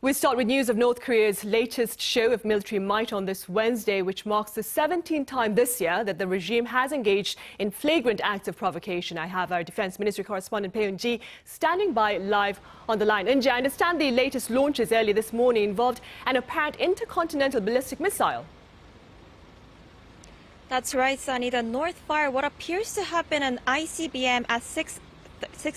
We start with news of North Korea's latest show of military might on this Wednesday, which marks the 17th time this year that the regime has engaged in flagrant acts of provocation. I have our Defense Ministry correspondent Bae Eun-ji standing by live on the line. Eun-ji, I understand the latest launches early this morning involved an apparent intercontinental ballistic missile. That's right, Sunny. The North fired what appears to have been an ICBM at 6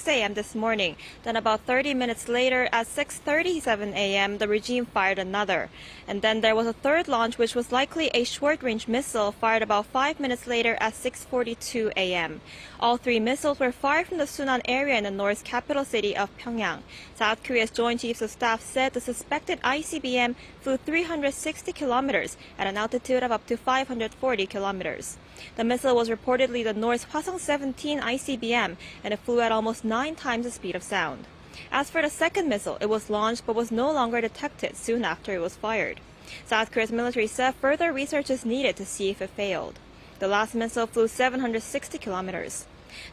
a.m. this morning. Then about 30 minutes later, at 6:37 a.m., the regime fired another. And then there was a third launch, which was likely a short-range missile fired about 5 minutes later at 6:42 a.m. All three missiles were fired from the Sunan area in the North's capital city of Pyeongyang. South Korea's Joint Chiefs of Staff said the suspected ICBM flew 360 kilometers at an altitude of up to 540 kilometers. The missile was reportedly the North's Hwasong-17 ICBM, and it flew at almost 9 times the speed of sound. As for the second missile, it was launched but was no longer detected soon after it was fired. South Korea's military said further research is needed to see if it failed. The last missile flew 760 kilometers.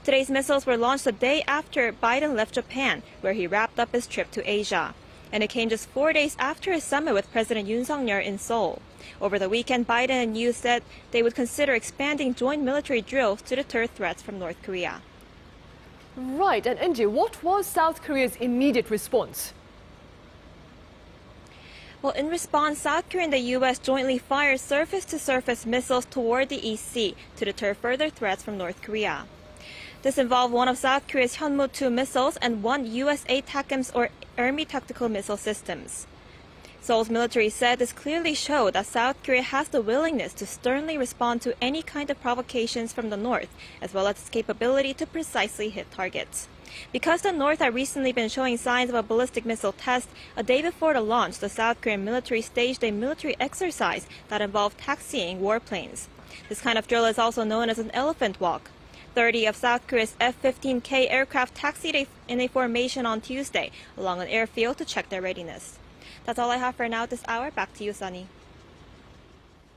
Today's missiles were launched the day after Biden left Japan, where he wrapped up his trip to Asia. And it came just 4 days after his summit with President Yoon Suk-yeol in Seoul. Over the weekend, Biden and Yoo said they would consider expanding joint military drills to deter threats from North Korea. Right, and Eun-ji, what was South Korea's immediate response? Well, in response, South Korea and the U.S. jointly fired surface-to-surface missiles toward the East Sea to deter further threats from North Korea. This involved one of South Korea's Hyunmoo-2 missiles and one U.S. ATACMS or Army tactical missile systems. Seoul's military said this clearly showed that South Korea has the willingness to sternly respond to any kind of provocations from the North, as well as its capability to precisely hit targets. Because the North had recently been showing signs of a ballistic missile test, a day before the launch, the South Korean military staged a military exercise that involved taxiing warplanes. This kind of drill is also known as an elephant walk. 30 of South Korea's F-15K aircraft taxied in a formation on Tuesday along an airfield to check their readiness. That's all I have for now this hour. Back to you, Sunny.